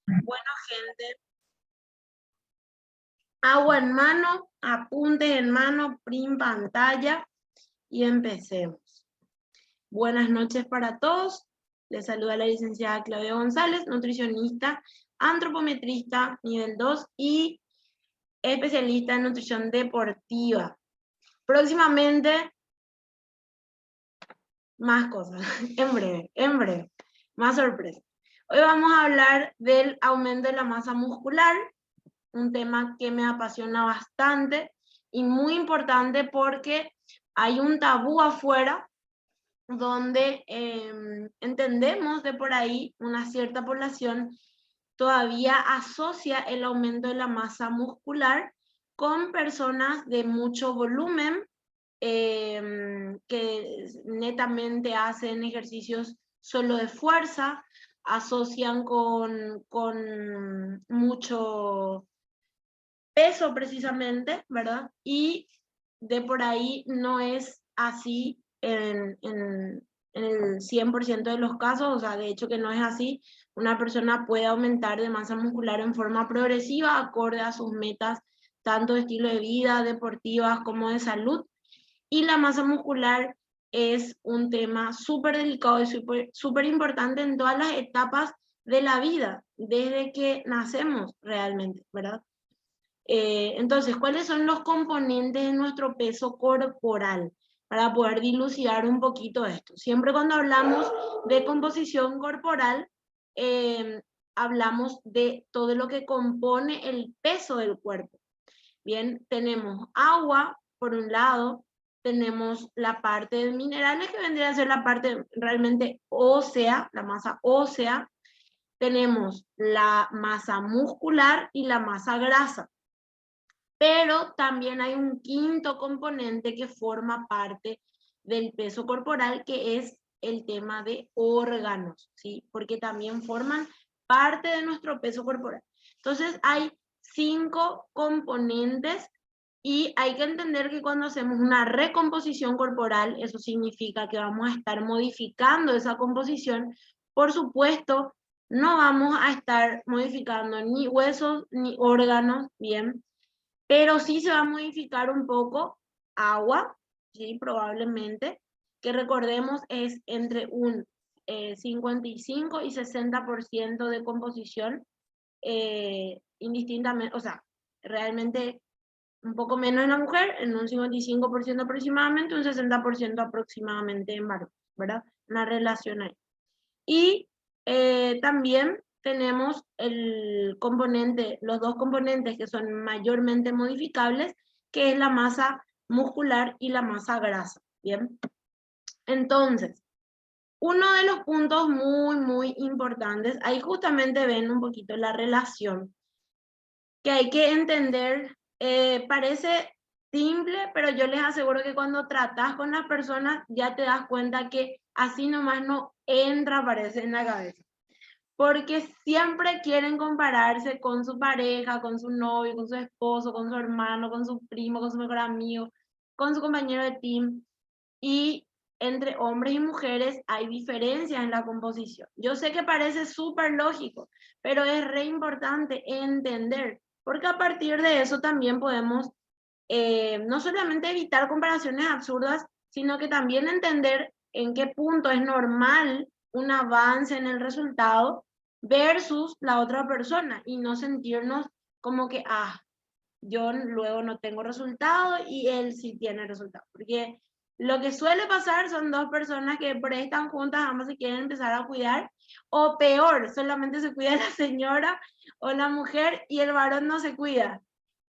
Bueno, gente, agua en mano, apuntes en mano, print pantalla y empecemos. Buenas noches para todos. Les saluda la licenciada Claudia González, nutricionista, antropometrista, nivel 2 y especialista en nutrición deportiva. Próximamente, más cosas, en breve, más sorpresas. Hoy vamos a hablar del aumento de la masa muscular, un tema que me apasiona bastante y muy importante porque hay un tabú afuera donde entendemos de por ahí una cierta población todavía asocia el aumento de la masa muscular con personas de mucho volumen que netamente hacen ejercicios solo de fuerza, asocian con mucho peso precisamente, ¿verdad? Y de por ahí no es así en el 100% de los casos, o sea, de hecho que no es así. Una persona puede aumentar de masa muscular en forma progresiva, acorde a sus metas, tanto de estilo de vida, deportivas como de salud. Y la masa muscular es un tema súper delicado y súper importante en todas las etapas de la vida, desde que nacemos realmente, ¿verdad? Entonces, ¿cuáles son los componentes de nuestro peso corporal? Para poder dilucidar un poquito esto. Siempre cuando hablamos de composición corporal, hablamos de todo lo que compone el peso del cuerpo. Bien, tenemos agua, por un lado, tenemos la parte de minerales, que vendría a ser la parte realmente ósea, la masa ósea, tenemos la masa muscular y la masa grasa. Pero también hay un quinto componente que forma parte del peso corporal, que es el tema de órganos, ¿sí? Porque también forman parte de nuestro peso corporal. Entonces hay 5 componentes y hay que entender que cuando hacemos una recomposición corporal, eso significa que vamos a estar modificando esa composición. Por supuesto, no vamos a estar modificando ni huesos ni órganos, ¿bien? Pero sí se va a modificar un poco agua, ¿sí? Probablemente, que recordemos es entre un 55 y 60% de composición, indistintamente, o sea, realmente un poco menos en la mujer, en un 55% aproximadamente, un 60% aproximadamente en varón, ¿verdad? Una relación ahí. Y también tenemos el componente, los dos componentes que son mayormente modificables, que es la masa muscular y la masa grasa. Bien, entonces, uno de los puntos muy importantes, ahí justamente ven un poquito la relación que hay que entender. Parece simple, pero yo les aseguro que cuando tratas con las personas ya te das cuenta que así nomás no entra, parece en la cabeza. Porque siempre quieren compararse con su pareja, con su novio, con su esposo, con su hermano, con su primo, con su mejor amigo, con su compañero de team. Y entre hombres y mujeres hay diferencias en la composición. Yo sé que parece súper lógico, pero es re importante entender, porque a partir de eso también podemos no solamente evitar comparaciones absurdas, sino que también entender en qué punto es normal un avance en el resultado versus la otra persona y no sentirnos como que, yo luego no tengo resultado y él sí tiene resultado. Porque lo que suele pasar son dos personas que por ahí están juntas, ambas se quieren empezar a cuidar, o peor, solamente se cuida la señora o la mujer y el varón no se cuida.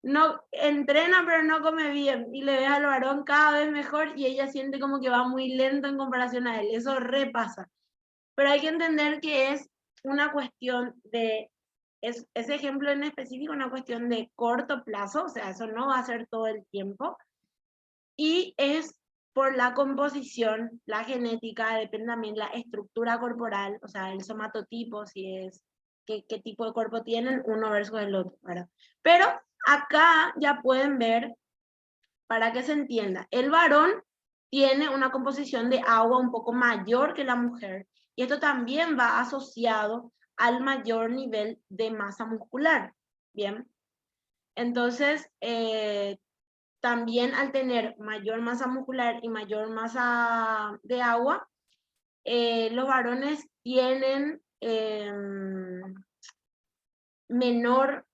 No entrena pero no come bien y le ves al varón cada vez mejor y ella siente como que va muy lento en comparación a él. Eso repasa. Pero hay que entender que es una cuestión de, ese ejemplo en específico, una cuestión de corto plazo, o sea, eso no va a ser todo el tiempo, y es por la composición, la genética, depende también la estructura corporal, o sea, el somatotipo, si es, qué tipo de cuerpo tienen uno versus el otro, ¿verdad? Pero acá ya pueden ver, para que se entienda, el varón tiene una composición de agua un poco mayor que la mujer, y esto también va asociado al mayor nivel de masa muscular, ¿bien? Entonces, también al tener mayor masa muscular y mayor masa de agua, los varones tienen menor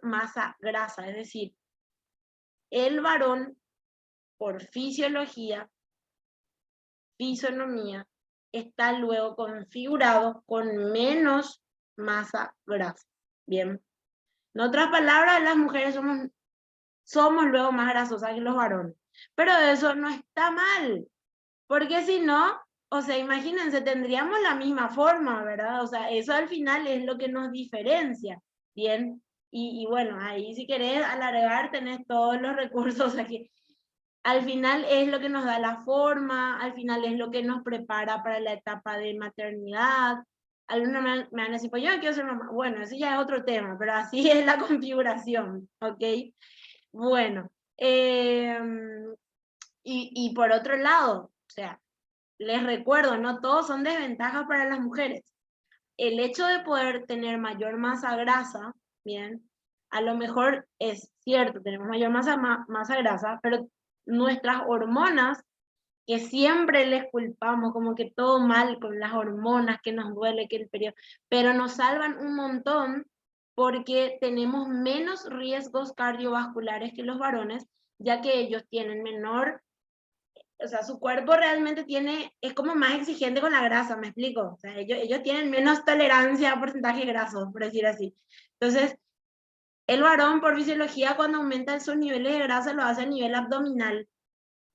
masa grasa, es decir, el varón por fisiología, fisonomía, está luego configurado con menos masa grasa. Bien. En otras palabras, las mujeres somos luego más grasosas que los varones. Pero eso no está mal, porque si no, o sea, imagínense, tendríamos la misma forma, ¿verdad? O sea, eso al final es lo que nos diferencia, ¿bien? Y bueno, ahí si querés alargar tenés todos los recursos aquí. Al final es lo que nos da la forma, al final es lo que nos prepara para la etapa de maternidad. Algunos me van a decir, pues yo no quiero ser mamá. Bueno, eso ya es otro tema, pero así es la configuración, ¿ok? Bueno, y por otro lado, o sea, les recuerdo, no todos son desventajas para las mujeres. El hecho de poder tener mayor masa grasa, bien, a lo mejor es cierto, tenemos mayor masa grasa, pero nuestras hormonas, que siempre les culpamos, como que todo mal con las hormonas, que nos duele, que el periodo, pero nos salvan un montón porque tenemos menos riesgos cardiovasculares que los varones, ya que ellos tienen menor, o sea, su cuerpo realmente es como más exigente con la grasa, ¿me explico? O sea, ellos tienen menos tolerancia a porcentaje graso, por decir así. Entonces, el varón por fisiología cuando aumenta sus niveles de grasa lo hace a nivel abdominal.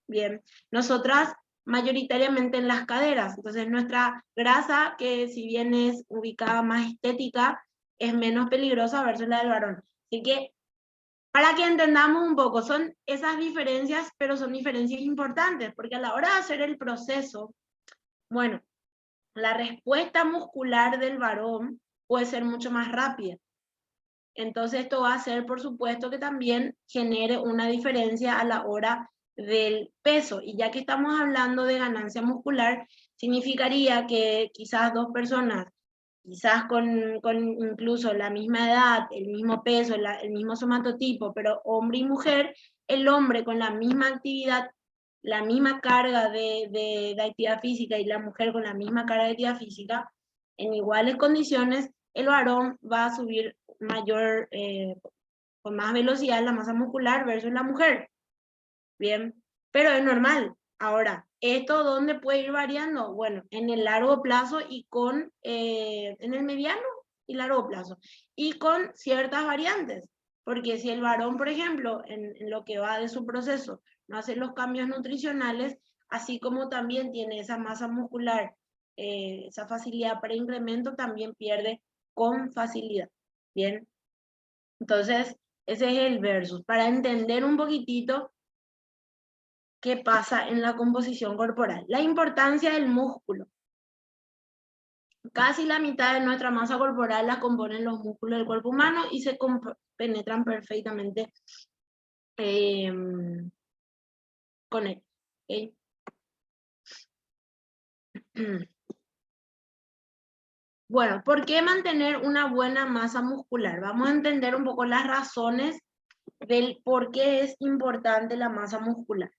Bien, nosotras mayoritariamente en las caderas, entonces nuestra grasa, que si bien es ubicada más estética, es menos peligrosa versus la del varón. Así que, para que entendamos un poco, son esas diferencias, pero son diferencias importantes, porque a la hora de hacer el proceso, bueno, la respuesta muscular del varón puede ser mucho más rápida. Entonces esto va a hacer, por supuesto, que también genere una diferencia a la hora del peso. Y ya que estamos hablando de ganancia muscular, significaría que quizás dos personas, quizás con incluso la misma edad, el mismo peso, el mismo somatotipo, pero hombre y mujer, el hombre con la misma actividad, la misma carga de actividad física y la mujer con la misma carga de actividad física, en iguales condiciones, el varón va a subir mayor, con más velocidad la masa muscular versus la mujer. Bien, pero es normal. Ahora, ¿esto dónde puede ir variando? Bueno, en el largo plazo y en el mediano y largo plazo, y con ciertas variantes. Porque si el varón, por ejemplo, en lo que va de su proceso, no hace los cambios nutricionales, así como también tiene esa masa muscular, esa facilidad para incremento, también pierde con facilidad. Bien, entonces ese es el versus. Para entender un poquitito qué pasa en la composición corporal. La importancia del músculo. Casi la mitad de nuestra masa corporal la componen los músculos del cuerpo humano y se penetran perfectamente con él. ¿Okay? Bueno, ¿por qué mantener una buena masa muscular? Vamos a entender un poco las razones del por qué es importante la masa muscular.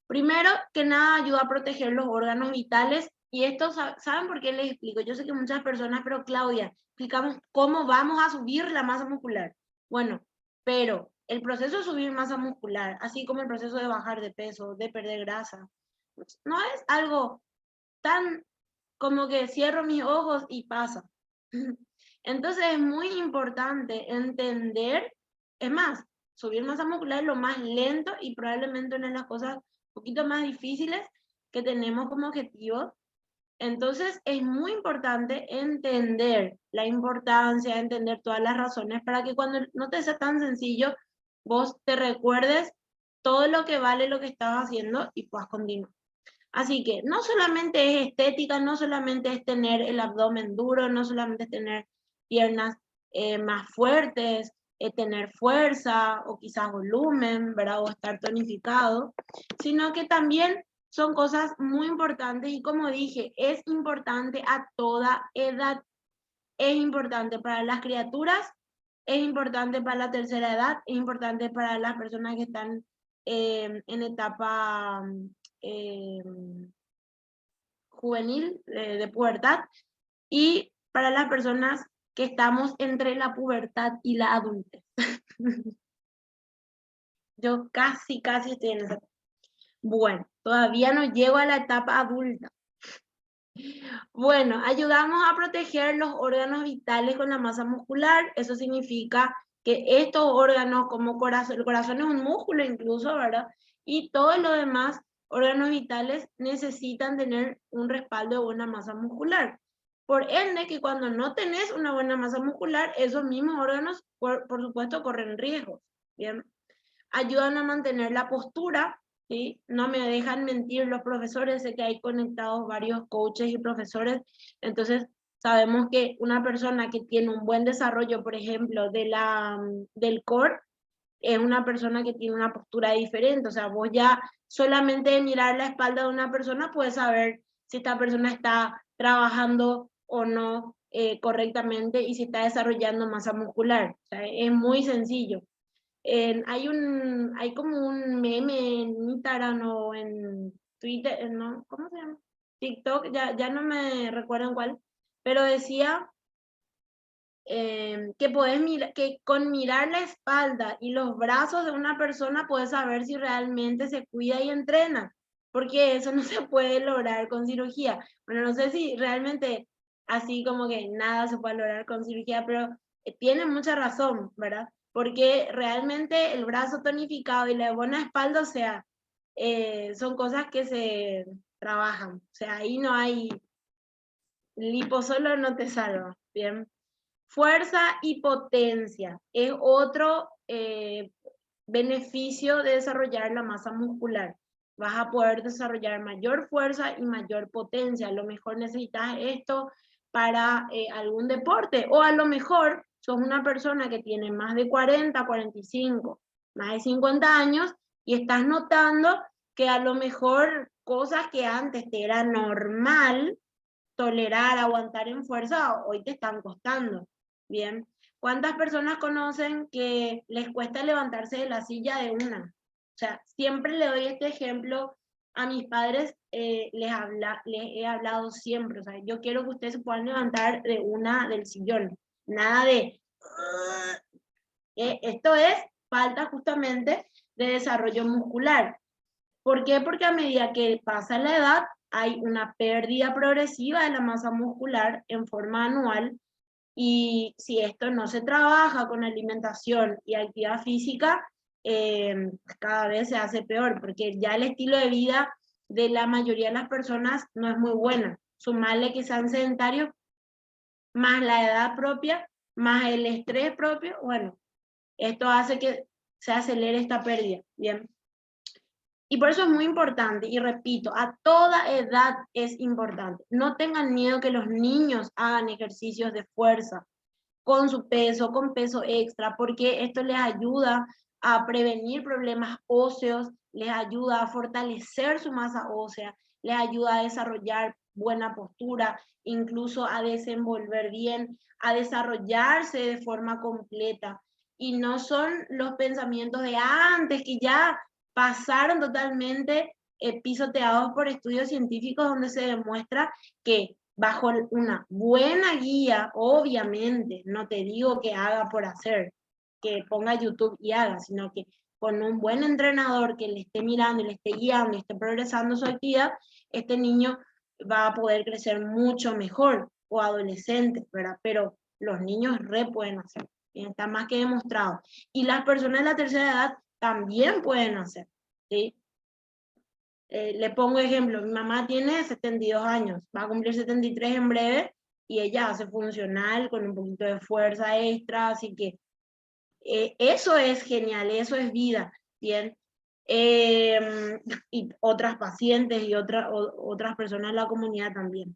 Primero que nada, ayuda a proteger los órganos vitales. Y esto, ¿saben por qué les explico? Yo sé que muchas personas, pero Claudia, explicamos cómo vamos a subir la masa muscular. Bueno, pero el proceso de subir masa muscular, así como el proceso de bajar de peso, de perder grasa, no es algo tan como que cierro mis ojos y pasa. Entonces es muy importante entender, es más, subir masa muscular es lo más lento y probablemente una de las cosas un poquito más difíciles que tenemos como objetivo. Entonces es muy importante entender la importancia, entender todas las razones para que cuando no te sea tan sencillo, vos te recuerdes todo lo que vale lo que estás haciendo y puedas continuar. Así que no solamente es estética, no solamente es tener el abdomen duro, no solamente es tener piernas más fuertes, tener fuerza o quizás volumen, ¿verdad? O estar tonificado, sino que también son cosas muy importantes y como dije, es importante a toda edad. es importante para las criaturas, es importante para la tercera edad, es importante para las personas que están en etapa juvenil, de pubertad, y para las personas que estamos entre la pubertad y la adultez. Yo casi estoy en esa etapa. Bueno, todavía no llego a la etapa adulta. Bueno, ayudamos a proteger los órganos vitales con la masa muscular. Eso significa que estos órganos, como corazón, el corazón es un músculo incluso, ¿verdad? Y todos los demás órganos vitales necesitan tener un respaldo de buena masa muscular. Por ende, que cuando no tenés una buena masa muscular, esos mismos órganos, por supuesto, corren riesgos. Bien, ayudan a mantener la postura, ¿sí? No me dejan mentir los profesores, sé que hay conectados varios coaches y profesores, entonces sabemos que una persona que tiene un buen desarrollo, por ejemplo, del core, es una persona que tiene una postura diferente, o sea, vos ya solamente de mirar la espalda de una persona puedes saber si esta persona está trabajando o no correctamente y si está desarrollando masa muscular. O sea, es muy sencillo. Hay como un meme en Instagram o en Twitter, ¿no? ¿Cómo se llama? TikTok, ya no me recuerdo en cuál, pero decía que que con mirar la espalda y los brazos de una persona puedes saber si realmente se cuida y entrena, porque eso no se puede lograr con cirugía. Bueno, no sé si realmente así como que nada se puede lograr con cirugía, pero tiene mucha razón, ¿verdad? Porque realmente el brazo tonificado y la buena espalda, o sea, son cosas que se trabajan. O sea, ahí no hay, lipo solo no te salva, ¿bien? Fuerza y potencia es otro beneficio de desarrollar la masa muscular. Vas a poder desarrollar mayor fuerza y mayor potencia. A lo mejor necesitas esto para algún deporte, o a lo mejor sos una persona que tiene más de 40, 45, más de 50 años y estás notando que a lo mejor cosas que antes te era normal tolerar, aguantar en fuerza, hoy te están costando. Bien, ¿cuántas personas conocen que les cuesta levantarse de la silla de una? O sea, siempre le doy este ejemplo a mis padres, les he hablado siempre, o sea, yo quiero que ustedes se puedan levantar de una del sillón, nada de... esto es falta justamente de desarrollo muscular. ¿Por qué? Porque a medida que pasa la edad, hay una pérdida progresiva de la masa muscular en forma anual, y si esto no se trabaja con alimentación y actividad física, cada vez se hace peor, porque ya el estilo de vida de la mayoría de las personas no es muy buena. Sumarle que sean sedentarios, más la edad propia, más el estrés propio, bueno, esto hace que se acelere esta pérdida. Bien. Y por eso es muy importante, y repito, a toda edad es importante. No tengan miedo que los niños hagan ejercicios de fuerza con su peso, con peso extra, porque esto les ayuda a prevenir problemas óseos, les ayuda a fortalecer su masa ósea, les ayuda a desarrollar buena postura, incluso a desenvolver bien, a desarrollarse de forma completa. Y no son los pensamientos de antes que ya pasaron totalmente pisoteados por estudios científicos donde se demuestra que bajo una buena guía, obviamente, no te digo que haga por hacer, que ponga YouTube y haga, sino que con un buen entrenador que le esté mirando y le esté guiando y esté progresando su actividad, este niño va a poder crecer mucho mejor, o adolescente, ¿verdad? Pero los niños pueden hacer, está más que demostrado. Y las personas de la tercera edad también pueden hacer, ¿sí? Le pongo ejemplo, mi mamá tiene 72 años, va a cumplir 73 en breve, y ella hace funcional con un poquito de fuerza extra, así que eso es genial, eso es vida, ¿bien? Y otras pacientes y otras personas de la comunidad también.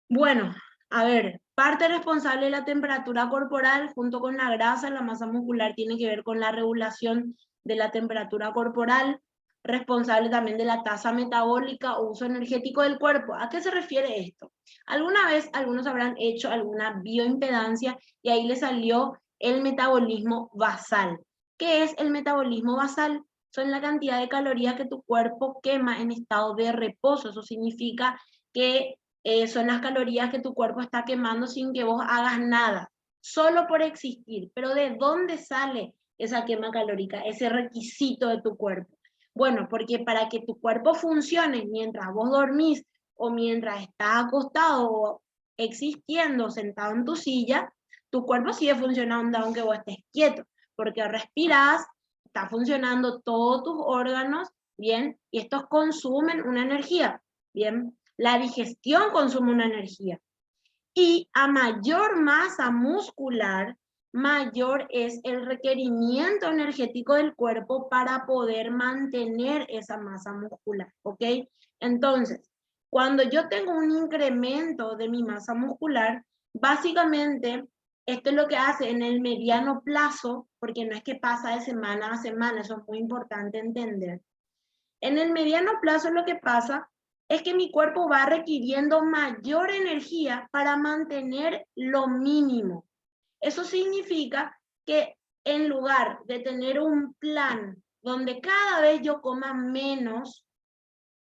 Bueno, a ver, parte responsable de la temperatura corporal junto con la grasa, la masa muscular, tiene que ver con la regulación de la temperatura corporal. responsable también de la tasa metabólica o uso energético del cuerpo. ¿A qué se refiere esto? Alguna vez algunos habrán hecho alguna bioimpedancia y ahí les salió el metabolismo basal. ¿Qué es el metabolismo basal? Son la cantidad de calorías que tu cuerpo quema en estado de reposo. Eso significa que son las calorías que tu cuerpo está quemando sin que vos hagas nada, solo por existir. Pero ¿de dónde sale esa quema calórica, ese requisito de tu cuerpo? Bueno, porque para que tu cuerpo funcione mientras vos dormís o mientras estás acostado o existiendo sentado en tu silla, tu cuerpo sigue funcionando aunque vos estés quieto, porque respirás, está funcionando todos tus órganos, ¿bien? Y estos consumen una energía, ¿bien? La digestión consume una energía. Y a mayor masa muscular, mayor es el requerimiento energético del cuerpo para poder mantener esa masa muscular, ¿ok? Entonces, cuando yo tengo un incremento de mi masa muscular, básicamente, esto es lo que hace en el mediano plazo, porque no es que pasa de semana a semana, eso es muy importante entender. En el mediano plazo lo que pasa es que mi cuerpo va requiriendo mayor energía para mantener lo mínimo. Eso significa que en lugar de tener un plan donde cada vez yo coma menos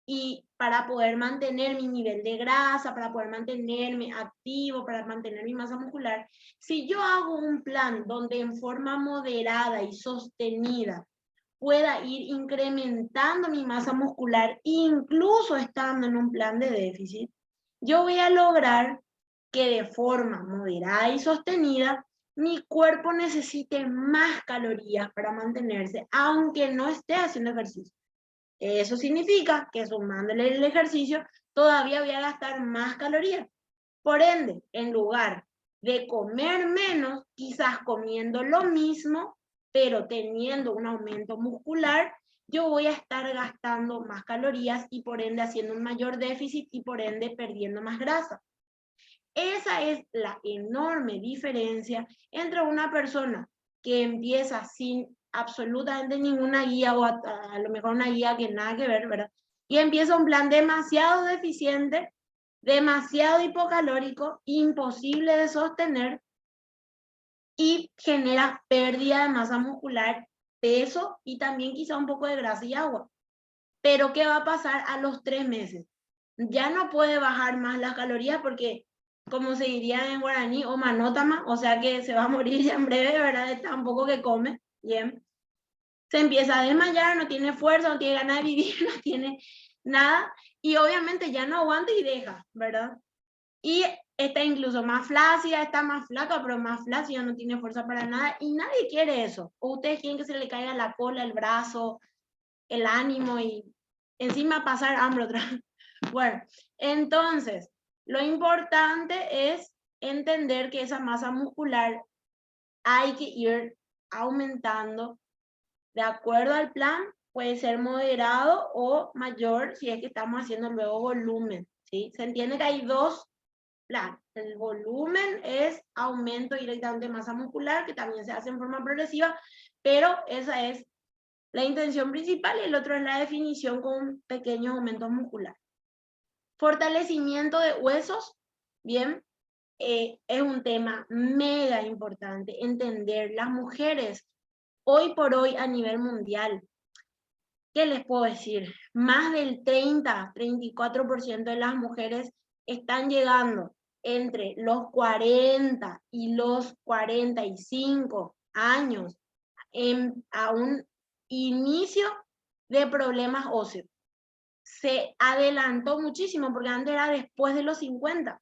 y para poder mantener mi nivel de grasa, para poder mantenerme activo, para mantener mi masa muscular, si yo hago un plan donde en forma moderada y sostenida pueda ir incrementando mi masa muscular, incluso estando en un plan de déficit, yo voy a lograr que de forma moderada y sostenida mi cuerpo necesite más calorías para mantenerse, aunque no esté haciendo ejercicio. Eso significa que sumándole el ejercicio, todavía voy a gastar más calorías. Por ende, en lugar de comer menos, quizás comiendo lo mismo, pero teniendo un aumento muscular, yo voy a estar gastando más calorías y por ende haciendo un mayor déficit y por ende perdiendo más grasa. Esa es la enorme diferencia entre una persona que empieza sin absolutamente ninguna guía o a lo mejor una guía que nada que ver, ¿verdad? Y empieza un plan demasiado deficiente, demasiado hipocalórico, imposible de sostener y genera pérdida de masa muscular, peso y también quizá un poco de grasa y agua. Pero ¿qué va a pasar a los 3 meses? Ya no puede bajar más las calorías porque, como se diría en guaraní, o manótama, o sea que se va a morir ya en breve, ¿verdad? De tan poco que come, bien. Se empieza a desmayar, no tiene fuerza, no tiene ganas de vivir, no tiene nada, y obviamente ya no aguanta y deja, ¿verdad? Y está incluso más flácida, está más flaca, pero más flácida, no tiene fuerza para nada, y nadie quiere eso. O ustedes quieren que se le caiga la cola, el brazo, el ánimo y encima pasar hambre otra vez. Bueno, entonces, lo importante es entender que esa masa muscular hay que ir aumentando de acuerdo al plan, puede ser moderado o mayor si es que estamos haciendo luego volumen, ¿sí? Se entiende que hay dos planes. El volumen es aumento directamente de masa muscular, que también se hace en forma progresiva, pero esa es la intención principal y el otro es la definición con pequeños aumentos musculares. Fortalecimiento de huesos, bien, es un tema mega importante. Entender las mujeres hoy por hoy a nivel mundial. ¿Qué les puedo decir? Más del 30-34% de las mujeres están llegando entre los 40 y los 45 años a un inicio de problemas óseos. Se adelantó muchísimo porque antes era después de los 50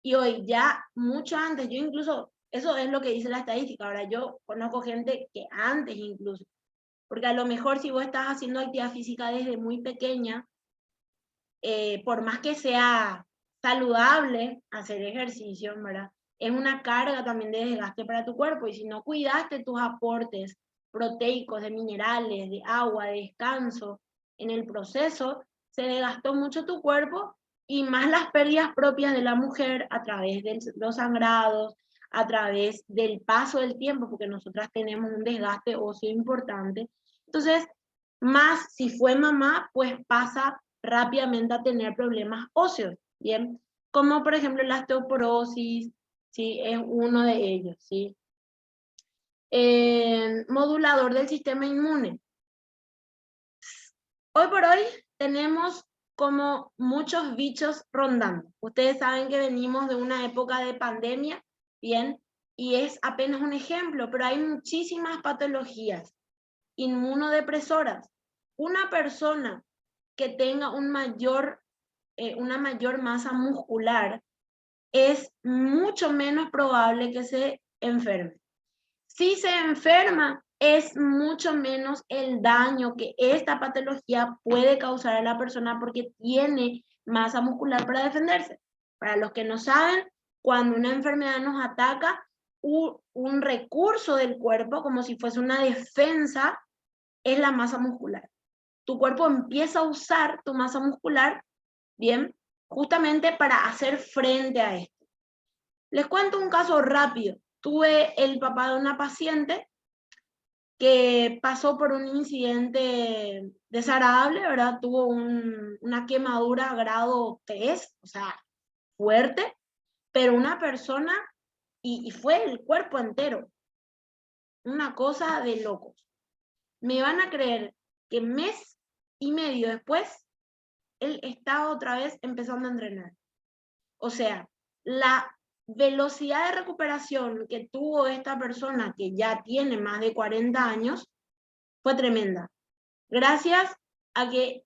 y hoy ya mucho antes, yo incluso, eso es lo que dice la estadística, ahora yo conozco gente que antes incluso, porque a lo mejor si vos estás haciendo actividad física desde muy pequeña, por más que sea saludable hacer ejercicio, ¿verdad? Es una carga también de desgaste para tu cuerpo y si no cuidaste tus aportes proteicos, de minerales, de agua, de descanso, en el proceso se desgastó mucho tu cuerpo y más las pérdidas propias de la mujer a través de los sangrados, a través del paso del tiempo, porque nosotras tenemos un desgaste óseo importante. Entonces, Más si fue mamá, pues pasa rápidamente a tener problemas óseos, ¿bien? Como por ejemplo la osteoporosis, ¿sí? Es uno de ellos, ¿sí? Modulador del sistema inmune. Hoy por hoy tenemos como muchos bichos rondando. Ustedes saben que venimos de una época de pandemia, ¿bien? Y es apenas un ejemplo, pero hay muchísimas patologías inmunodepresoras. Una persona que tenga una mayor masa muscular es mucho menos probable que se enferme. Si se enferma, es mucho menos el daño que esta patología puede causar a la persona porque tiene masa muscular para defenderse. Para los que no saben, cuando una enfermedad nos ataca, un recurso del cuerpo, como si fuese una defensa, es la masa muscular. Tu cuerpo empieza a usar tu masa muscular, bien, justamente para hacer frente a esto. Les cuento un caso rápido. Tuve el papá de una paciente que pasó por un incidente desagradable, ¿verdad? Tuvo una quemadura grado 3, o sea, fuerte, pero una persona, y fue el cuerpo entero, una cosa de locos. Me van a creer que mes y medio después, él estaba otra vez empezando a entrenar. O sea, la velocidad de recuperación que tuvo esta persona que ya tiene más de 40 años fue tremenda. Gracias a que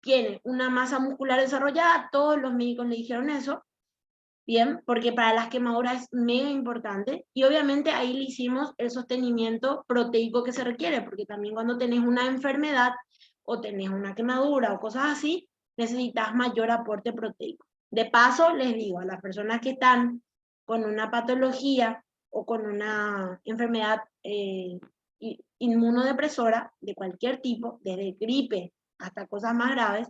tiene una masa muscular desarrollada, todos los médicos le dijeron eso, bien, porque para las quemaduras es mega importante, y obviamente ahí le hicimos el sostenimiento proteico que se requiere, porque también cuando tenés una enfermedad o tenés una quemadura o cosas así, necesitas mayor aporte proteico. De paso, les digo, a las personas que están con una patología o con una enfermedad inmunodepresora de cualquier tipo, desde gripe hasta cosas más graves,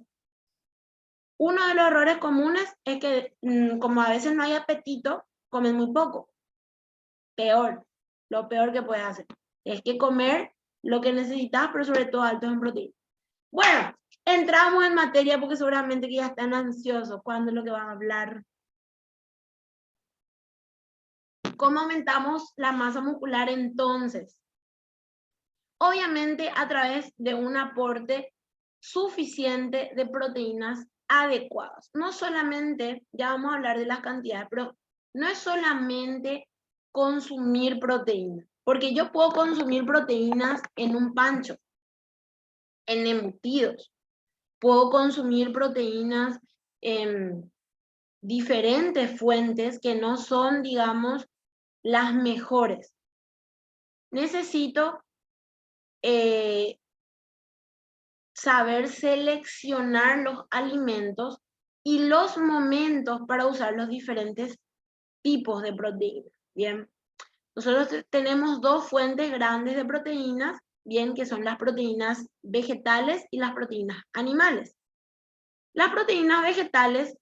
uno de los errores comunes es que como a veces no hay apetito, comen muy poco. Peor, lo peor que puedes hacer es que comer lo que necesitas, pero sobre todo altos en proteínas. Bueno, entramos en materia porque seguramente que ya están ansiosos. ¿Cuándo es lo que van a hablar? ¿Cómo aumentamos la masa muscular entonces? Obviamente a través de un aporte suficiente de proteínas adecuadas. No solamente, ya vamos a hablar de las cantidades, pero no es solamente consumir proteínas, porque yo puedo consumir proteínas en un pancho, en embutidos, puedo consumir proteínas en diferentes fuentes que no son, digamos, las mejores. Necesito saber seleccionar los alimentos y los momentos para usar los diferentes tipos de proteínas. Bien, nosotros tenemos dos fuentes grandes de proteínas, bien, que son las proteínas vegetales y las proteínas animales. Las proteínas vegetales,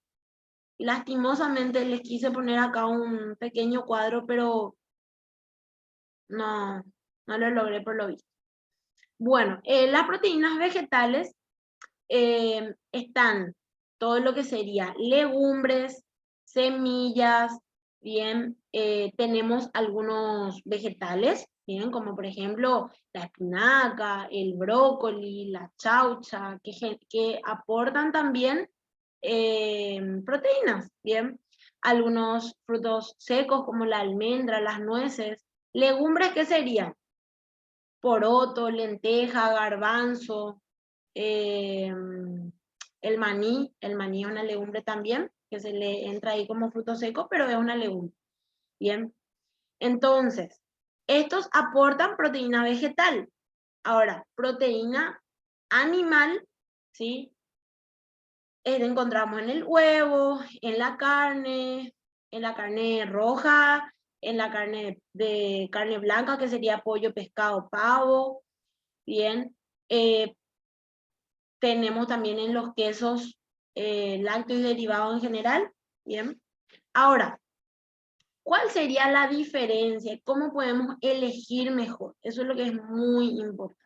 lastimosamente les quise poner acá un pequeño cuadro, pero no lo logré por lo visto. Bueno, las proteínas vegetales están todo lo que sería legumbres, semillas, bien, tenemos algunos vegetales, bien, como por ejemplo la espinaca, el brócoli, la chaucha, que aportan también proteínas, bien, algunos frutos secos como la almendra, las nueces, legumbres, ¿qué serían? Poroto, lenteja, garbanzo, el maní es una legumbre también, que se le entra ahí como fruto seco, pero es una legumbre. Bien, entonces, estos aportan proteína vegetal. Ahora, proteína animal, ¿sí? Encontramos en el huevo, en la carne roja, en la carne blanca, que sería pollo, pescado, pavo, bien. Tenemos también en los quesos lácteos y derivados en general, bien. Ahora, ¿cuál sería la diferencia? ¿Cómo podemos elegir mejor? Eso es lo que es muy importante.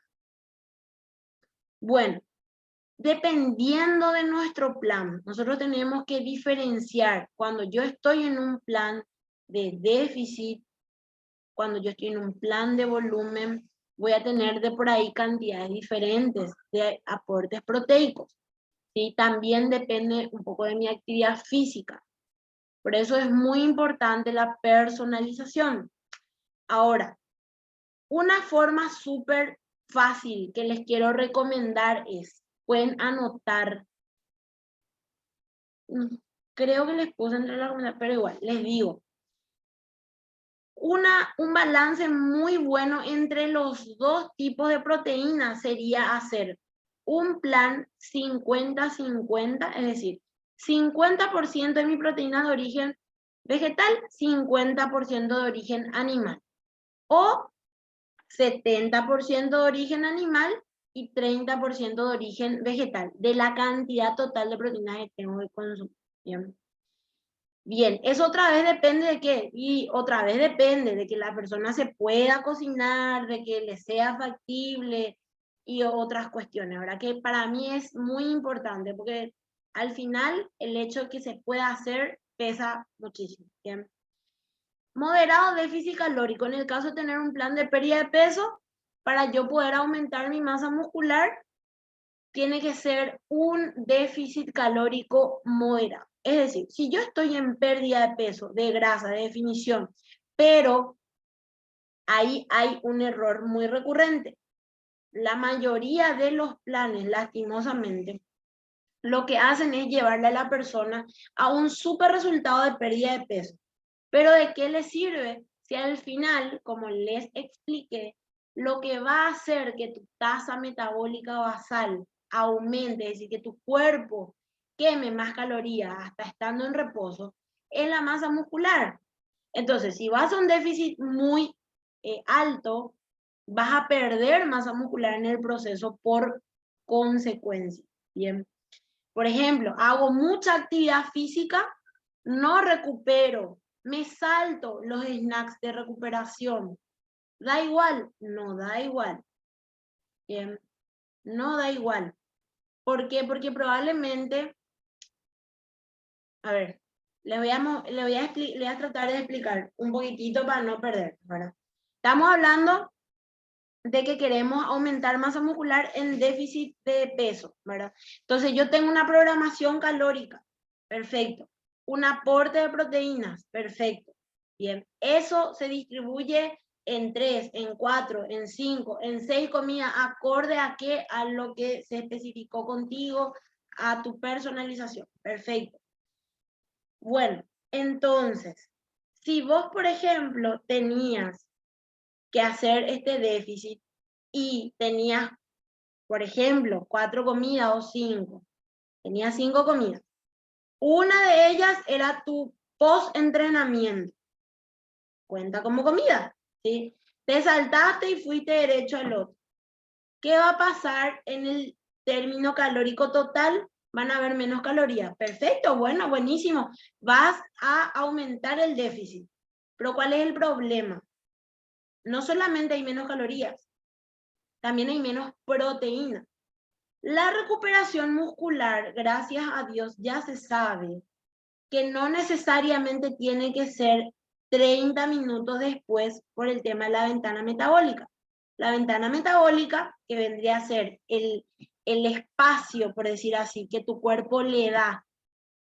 Bueno, dependiendo de nuestro plan, nosotros tenemos que diferenciar cuando yo estoy en un plan de déficit, cuando yo estoy en un plan de volumen, voy a tener de por ahí cantidades diferentes de aportes proteicos. ¿Sí? También depende un poco de mi actividad física. Por eso es muy importante la personalización. Ahora, una forma súper fácil que les quiero recomendar es, pueden anotar, creo que les puse entre la recomendación, pero igual, les digo, un balance muy bueno entre los dos tipos de proteínas sería hacer un plan 50-50, es decir, 50% de mi proteína de origen vegetal, 50% de origen animal. O 70% de origen animal y 30% de origen vegetal, de la cantidad total de proteínas que tengo que consumir. Bien. Bien, eso otra vez depende de qué, y otra vez depende de que la persona se pueda cocinar, de que le sea factible y otras cuestiones, ¿verdad? Que para mí es muy importante porque al final el hecho de que se pueda hacer pesa muchísimo, ¿bien? Moderado déficit calórico, en el caso de tener un plan de pérdida de peso, para yo poder aumentar mi masa muscular, tiene que ser un déficit calórico moderado. Es decir, si yo estoy en pérdida de peso, de grasa, de definición, pero ahí hay un error muy recurrente. La mayoría de los planes, lastimosamente, lo que hacen es llevarle a la persona a un super resultado de pérdida de peso. Pero ¿de qué le sirve si al final, como les expliqué, lo que va a hacer que tu tasa metabólica basal aumente, es decir, que tu cuerpo queme más calorías hasta estando en reposo, es la masa muscular? Entonces, si vas a un déficit muy alto, vas a perder masa muscular en el proceso por consecuencia. Bien. Por ejemplo, hago mucha actividad física, no recupero, me salto los snacks de recuperación. ¿Da igual? No da igual. Bien, no da igual. ¿Por qué? Porque probablemente, a ver, le voy a tratar de explicar un poquitito para no perder, ¿verdad? Estamos hablando de que queremos aumentar masa muscular en déficit de peso, ¿verdad? Entonces yo tengo una programación calórica, perfecto. Un aporte de proteínas, perfecto. Bien, eso se distribuye en 3, en 4, en 5, en 6 comidas, acorde a qué, a lo que se especificó contigo, a tu personalización, perfecto. Bueno, entonces, si vos, por ejemplo, tenías que hacer este déficit y tenías, por ejemplo, 4 comidas o 5, tenías 5 comidas. Una de ellas era tu post-entrenamiento. Cuenta como comida, ¿sí? Te saltaste y fuiste derecho al otro. ¿Qué va a pasar en el término calórico total? Van a haber menos calorías. Perfecto, bueno, buenísimo. Vas a aumentar el déficit. Pero ¿cuál es el problema? No solamente hay menos calorías, también hay menos proteína. La recuperación muscular, gracias a Dios, ya se sabe que no necesariamente tiene que ser 30 minutos después por el tema de la ventana metabólica. La ventana metabólica, que vendría a ser el espacio, por decir así, que tu cuerpo le da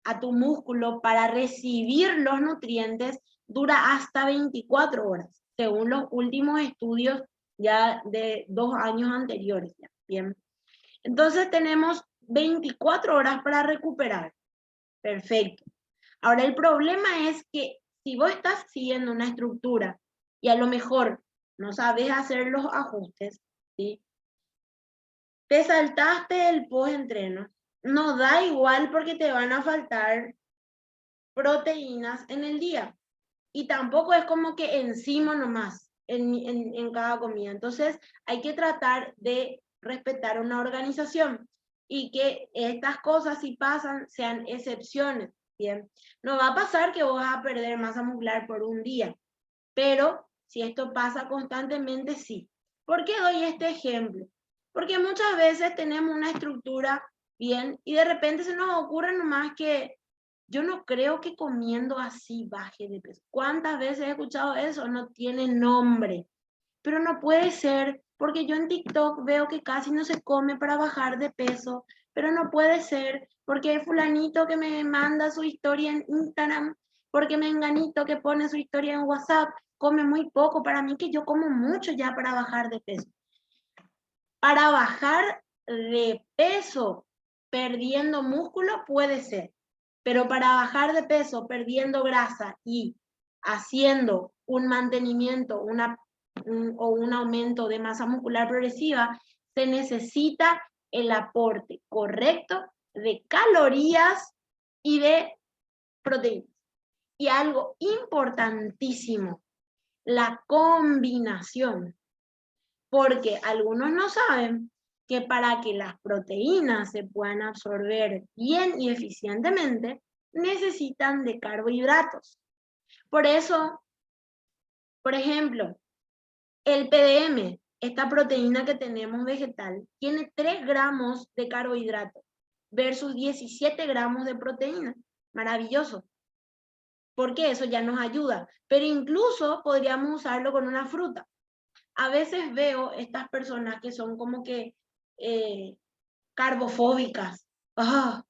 a tu músculo para recibir los nutrientes, dura hasta 24 horas, según los últimos estudios ya de 2 años anteriores. Ya. Bien. Entonces tenemos 24 horas para recuperar. Perfecto. Ahora el problema es que si vos estás siguiendo una estructura y a lo mejor no sabes hacer los ajustes, ¿sí? Te saltaste el post-entreno, no da igual porque te van a faltar proteínas en el día. Y tampoco es como que encima nomás en cada comida. Entonces hay que tratar de respetar una organización y que estas cosas, si pasan, sean excepciones. Bien, no va a pasar que vos vas a perder masa muscular por un día, pero si esto pasa constantemente, sí. ¿Por qué doy este ejemplo? Porque muchas veces tenemos una estructura bien y de repente se nos ocurre nomás que yo no creo que comiendo así baje de peso. ¿Cuántas veces he escuchado eso? No tiene nombre. Pero no puede ser, porque yo en TikTok veo que casi no se come para bajar de peso, pero no puede ser, porque hay fulanito que me manda su historia en Instagram, porque menganito que pone su historia en WhatsApp, come muy poco, para mí que yo como mucho ya para bajar de peso. Para bajar de peso perdiendo músculo puede ser, pero para bajar de peso perdiendo grasa y haciendo un mantenimiento o un aumento de masa muscular progresiva, se necesita el aporte correcto de calorías y de proteínas. Y algo importantísimo, la combinación. Porque algunos no saben que para que las proteínas se puedan absorber bien y eficientemente, necesitan de carbohidratos. Por eso, por ejemplo, el PDM, esta proteína que tenemos vegetal, tiene 3 gramos de carbohidratos versus 17 gramos de proteína. Maravilloso. Porque eso ya nos ayuda. Pero incluso podríamos usarlo con una fruta. A veces veo estas personas que son como que carbofóbicas. Ah,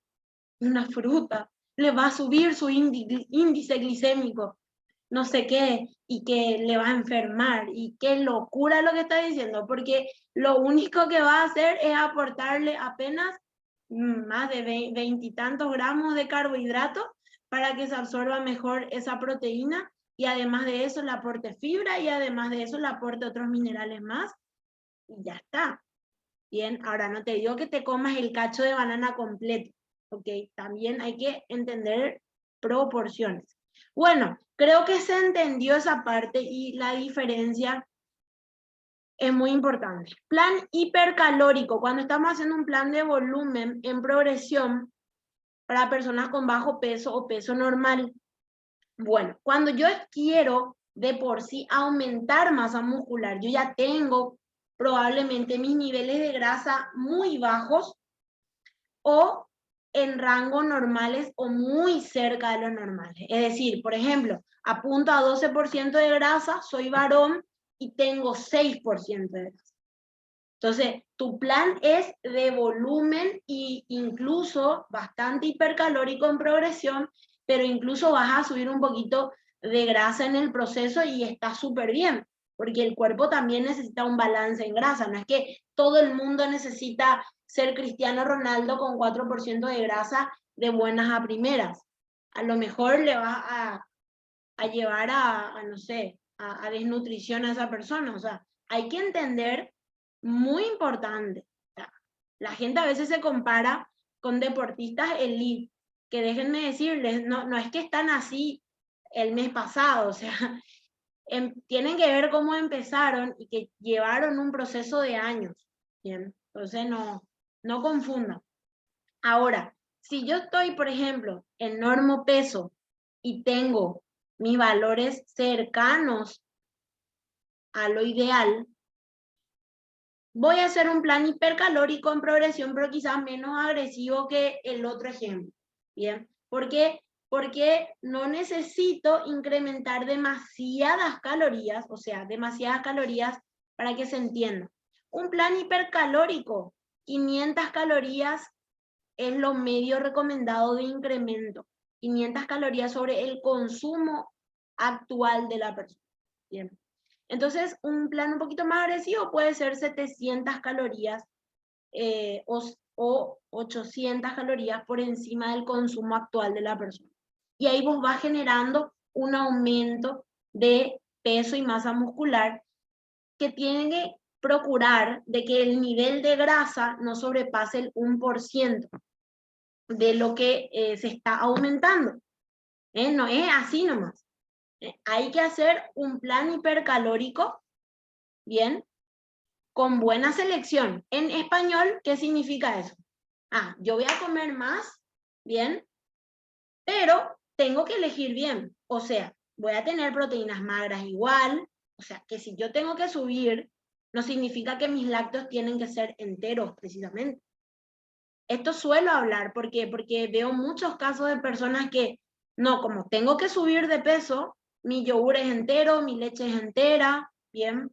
una fruta le va a subir su índice glicémico, no sé qué, y que le va a enfermar. Y qué locura lo que está diciendo, porque lo único que va a hacer es aportarle apenas más de 20 y tantos gramos de carbohidratos para que se absorba mejor esa proteína y además de eso le aporte fibra y además de eso le aporte otros minerales más y ya está. Bien, ahora no te digo que te comas el cacho de banana completo, ¿ok? También hay que entender proporciones. Bueno, creo que se entendió esa parte y la diferencia es muy importante. Plan hipercalórico, cuando estamos haciendo un plan de volumen en progresión para personas con bajo peso o peso normal. Bueno, cuando yo quiero de por sí aumentar masa muscular, yo ya tengo probablemente mis niveles de grasa muy bajos o en rangos normales o muy cerca de los normales. Es decir, por ejemplo, apunto a 12% de grasa, soy varón y tengo 6% de grasa. Entonces, tu plan es de volumen e incluso bastante hipercalórico en progresión, pero incluso vas a subir un poquito de grasa en el proceso y está súper bien, porque el cuerpo también necesita un balance en grasa. No es que todo el mundo necesita ser Cristiano Ronaldo con 4% de grasa de buenas a primeras. A lo mejor le va a llevar no sé, a desnutrición a esa persona. O sea, hay que entender, muy importante, o sea, la gente a veces se compara con deportistas elite, que déjenme decirles, no es que están así el mes pasado, o sea, tienen que ver cómo empezaron y que llevaron un proceso de años, ¿bien? Entonces no confundan. Ahora, si yo estoy, por ejemplo, en normo peso y tengo mis valores cercanos a lo ideal, voy a hacer un plan hipercalórico en progresión, pero quizás menos agresivo que el otro ejemplo. ¿Bien? ¿Por qué? Porque no necesito incrementar demasiadas calorías, o sea, demasiadas calorías para que se entienda. Un plan hipercalórico, 500 calorías es lo medio recomendado de incremento. 500 calorías sobre el consumo actual de la persona. Bien. Entonces, un plan un poquito más agresivo puede ser 700 calorías o 800 calorías por encima del consumo actual de la persona. Y ahí vos vas generando un aumento de peso y masa muscular que tiene que procurar de que el nivel de grasa no sobrepase el 1% de lo que se está aumentando. No es así nomás. Hay que hacer un plan hipercalórico, ¿bien? Con buena selección. En español, ¿qué significa eso? Yo voy a comer más, ¿bien? Pero tengo que elegir bien. O sea, voy a tener proteínas magras igual. O sea, que si yo tengo que subir, no significa que mis lácteos tienen que ser enteros, precisamente. Esto suelo hablar, ¿por qué? Porque veo muchos casos de personas que, no, como tengo que subir de peso, mi yogur es entero, mi leche es entera, bien.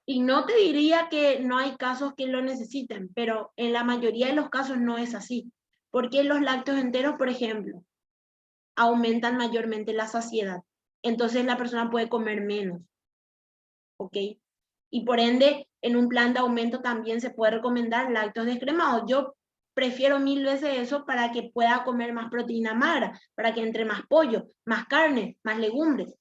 Y no te diría que no hay casos que lo necesiten, pero en la mayoría de los casos no es así. Porque los lácteos enteros, por ejemplo, aumentan mayormente la saciedad. Entonces la persona puede comer menos. ¿Ok? Y por ende, en un plan de aumento también se puede recomendar lácteos descremados. Yo prefiero 1000 veces eso para que pueda comer más proteína magra, para que entre más pollo, más carne, más legumbres.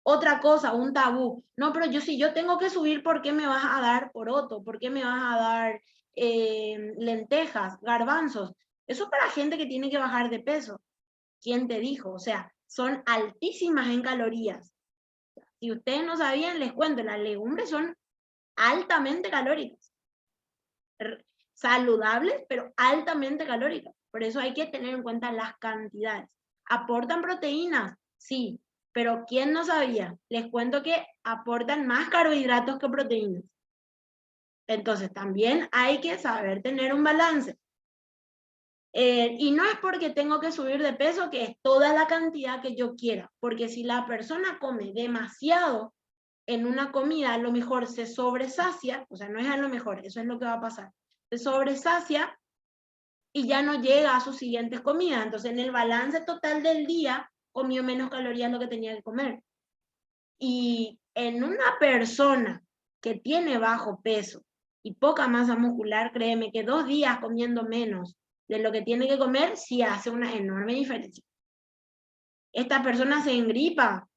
Otra cosa, un tabú. No, pero si yo tengo que subir, ¿por qué me vas a dar poroto? ¿Por qué me vas a dar lentejas, garbanzos? Eso es para gente que tiene que bajar de peso. ¿Quién te dijo? O sea, son altísimas en calorías. Si ustedes no sabían, les cuento, las legumbres son altamente calóricas. Saludables, pero altamente calóricas. Por eso hay que tener en cuenta las cantidades. ¿Aportan proteínas? Sí, pero ¿quién no sabía? Les cuento que aportan más carbohidratos que proteínas. Entonces también hay que saber tener un balance. Y no es porque tengo que subir de peso que es toda la cantidad que yo quiera, porque si la persona come demasiado en una comida, a lo mejor se sobresacia, o sea, no es a lo mejor, eso es lo que va a pasar, se sobresacia y ya no llega a sus siguientes comidas. Entonces, en el balance total del día, comió menos calorías de lo que tenía que comer. Y en una persona que tiene bajo peso y poca masa muscular, créeme que 2 días comiendo menos de lo que tiene que comer sí hace una enorme diferencia. Esta persona se engripa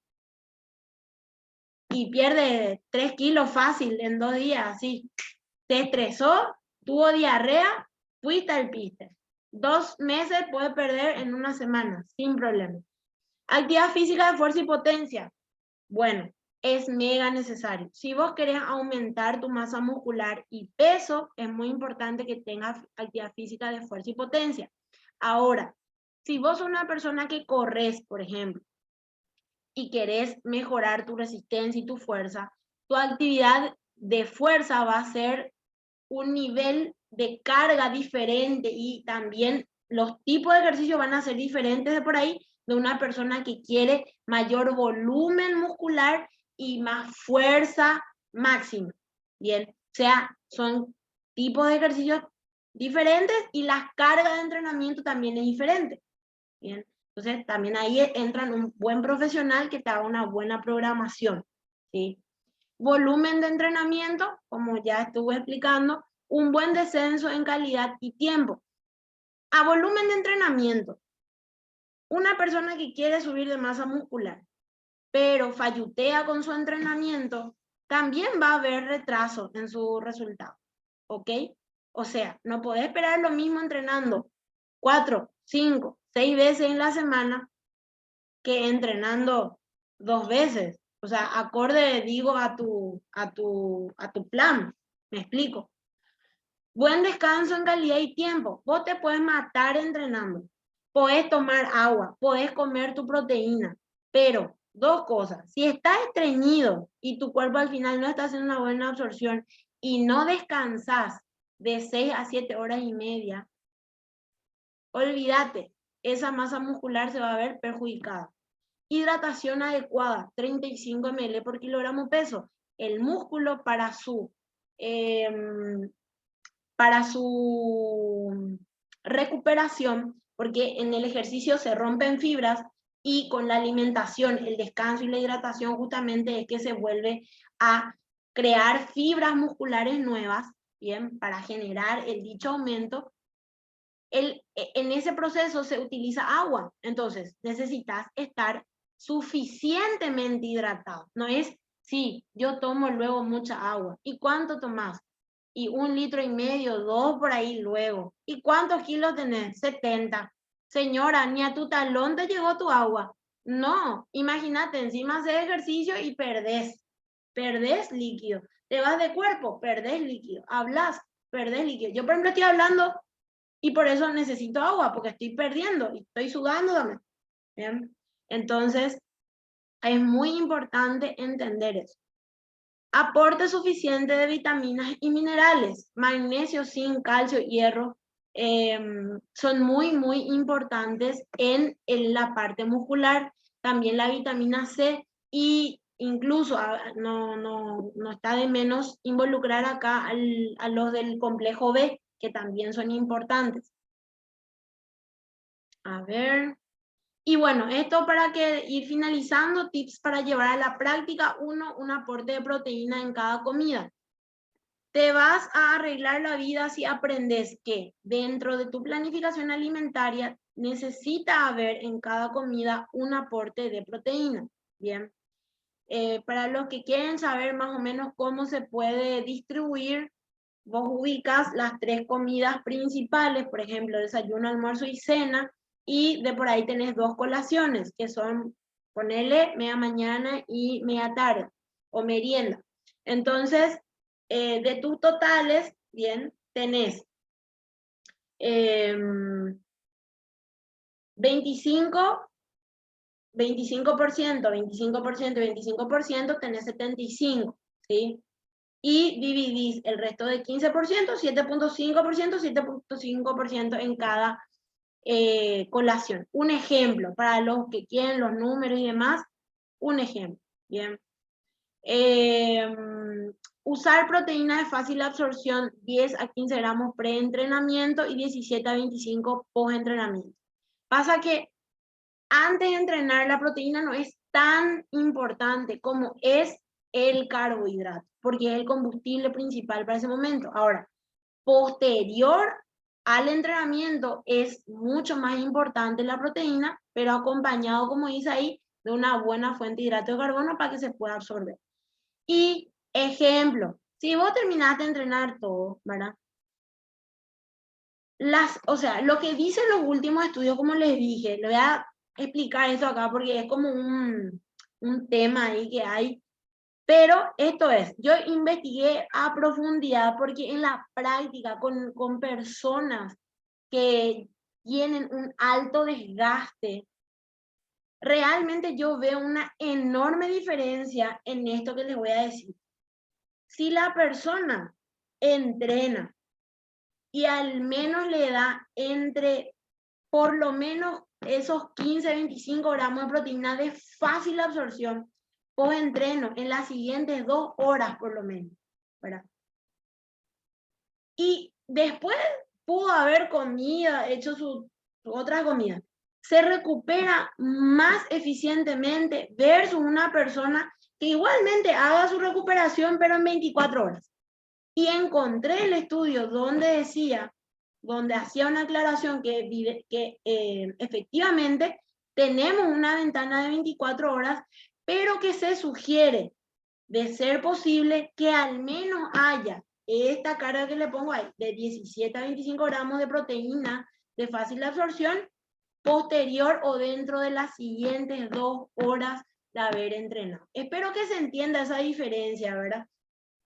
y pierde 3 kilos fácil en 2 días, así. Se estresó, tuvo diarrea, fuiste al piste. 2 meses puede perder en una semana, sin problema. Actividad física de fuerza y potencia. Bueno, es mega necesario. Si vos querés aumentar tu masa muscular y peso, es muy importante que tengas actividad física de fuerza y potencia. Ahora, si vos sos una persona que corres, por ejemplo, y querés mejorar tu resistencia y tu fuerza, tu actividad de fuerza va a ser un nivel de carga diferente y también los tipos de ejercicio van a ser diferentes de por ahí de una persona que quiere mayor volumen muscular y más fuerza máxima. Bien, o sea, son tipos de ejercicios diferentes y las cargas de entrenamiento también es diferente. Bien, entonces también ahí entra un buen profesional que te haga una buena programación. ¿Sí? Volumen de entrenamiento, como ya estuve explicando, un buen descenso en calidad y tiempo. A volumen de entrenamiento, una persona que quiere subir de masa muscular, pero fallutea con su entrenamiento, también va a haber retraso en su resultado. ¿Ok? O sea, no podés esperar lo mismo entrenando 4, 5, 6 veces en la semana que entrenando 2 veces. O sea, acorde, digo, a tu plan. Me explico. Buen descanso en calidad y tiempo. Vos te puedes matar entrenando. Podés tomar agua, podés comer tu proteína. Pero, 2 cosas. Si estás estreñido y tu cuerpo al final no está haciendo una buena absorción y no descansas de 6 a 7 horas y media, olvídate, esa masa muscular se va a ver perjudicada. Hidratación adecuada, 35 ml por kilogramo peso. El músculo para su recuperación, porque en el ejercicio se rompen fibras y con la alimentación, el descanso y la hidratación justamente es que se vuelve a crear fibras musculares nuevas, bien, para generar el dicho aumento. En ese proceso se utiliza agua, entonces necesitas estar suficientemente hidratado. No es, sí, yo tomo luego mucha agua. ¿Y cuánto tomás? Y 1,5 litros, 2 por ahí luego. ¿Y cuántos kilos tenés? 70. Señora, ni a tu talón te llegó tu agua. No, imagínate, encima haces ejercicio y perdés líquido. Te vas de cuerpo, perdés líquido. Hablas, perdés líquido. Yo, por ejemplo, estoy hablando y por eso necesito agua, porque estoy perdiendo y estoy sudando también. ¿Bien? Entonces, es muy importante entender eso. Aporte suficiente de vitaminas y minerales, magnesio, zinc, calcio, hierro, son muy importantes en la parte muscular. También la vitamina C, y incluso no está de menos involucrar acá a los del complejo B, que también son importantes. A ver. Y bueno, esto para ir finalizando, tips para llevar a la práctica. 1, un aporte de proteína en cada comida. Te vas a arreglar la vida si aprendes que dentro de tu planificación alimentaria necesita haber en cada comida un aporte de proteína. Bien. Para los que quieren saber más o menos cómo se puede distribuir, vos ubicas las 3 comidas principales, por ejemplo, desayuno, almuerzo y cena, y de por ahí tenés 2 colaciones, que son, ponele, media mañana y media tarde, o merienda. Entonces, de tus totales, bien, tenés 25%, 25%, tenés 75%, ¿sí? Y dividís el resto de 15%, 7.5%, 7.5% en cada colación. Un ejemplo, para los que quieren los números y demás, un ejemplo, ¿bien? Usar proteína de fácil absorción, 10 a 15 gramos pre-entrenamiento y 17 a 25 post-entrenamiento. Pasa que antes de entrenar la proteína no es tan importante como es el carbohidrato, porque es el combustible principal para ese momento. Ahora, posterior al entrenamiento es mucho más importante la proteína, pero acompañado, como dice ahí, de una buena fuente de hidrato de carbono para que se pueda absorber. Y ejemplo, si vos terminaste de entrenar todo, ¿verdad? O sea, lo que dicen los últimos estudios, como les dije, le voy a explicar esto acá porque es como un tema ahí que hay. Pero esto es, yo investigué a profundidad porque en la práctica con personas que tienen un alto desgaste, realmente yo veo una enorme diferencia en esto que les voy a decir. Si la persona entrena y al menos le da entre por lo menos esos 15-25 gramos de proteína de fácil absorción post-entreno en las siguientes 2 horas por lo menos, ¿verdad? Y después pudo haber comida, hecho su otra comida. Se recupera más eficientemente versus una persona que igualmente haga su recuperación, pero en 24 horas. Y encontré el estudio donde hacía una aclaración que efectivamente tenemos una ventana de 24 horas, pero que se sugiere, de ser posible, que al menos haya esta carga que le pongo ahí, de 17 a 25 gramos de proteína de fácil absorción, posterior o dentro de las siguientes 2 horas de haber entrenado. Espero que se entienda esa diferencia, ¿verdad?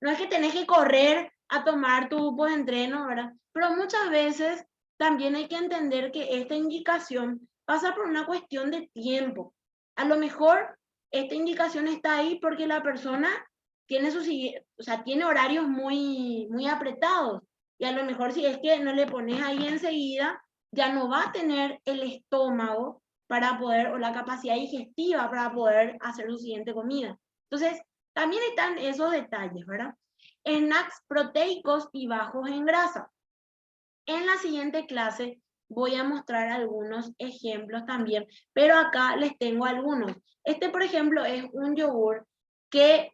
No es que tenés que correr a tomar tu post-entreno, ¿verdad? Pero muchas veces también hay que entender que esta indicación pasa por una cuestión de tiempo. A lo mejor esta indicación está ahí porque la persona tiene tiene horarios muy apretados. Y a lo mejor si es que no le pones ahí enseguida, ya no va a tener el estómago para poder, o la capacidad digestiva para poder hacer su siguiente comida. Entonces, también están esos detalles, ¿verdad? Snacks proteicos y bajos en grasa. En la siguiente clase voy a mostrar algunos ejemplos también, pero acá les tengo algunos. Este, por ejemplo, es un yogur que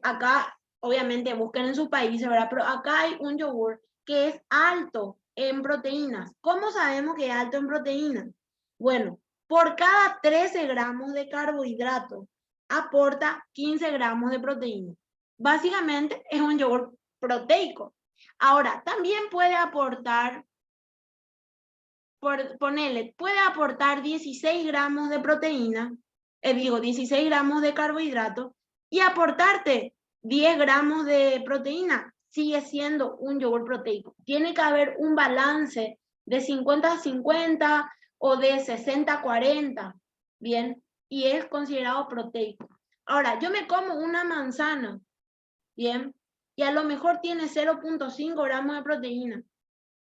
acá, obviamente, busquen en su país, ¿verdad? Pero acá hay un yogur que es alto en proteínas. ¿Cómo sabemos que es alto en proteínas? Bueno, por cada 13 gramos de carbohidratos aporta 15 gramos de proteína. Básicamente es un yogur proteico. Ahora, también puede aportar, puede aportar 16 gramos de proteína, 16 gramos de carbohidratos y aportarte 10 gramos de proteína. Sigue siendo un yogur proteico. Tiene que haber un balance de 50-50 o de 60-40, ¿bien? Y es considerado proteico. Ahora, yo me como una manzana Bien, y a lo mejor tiene 0.5 gramos de proteína.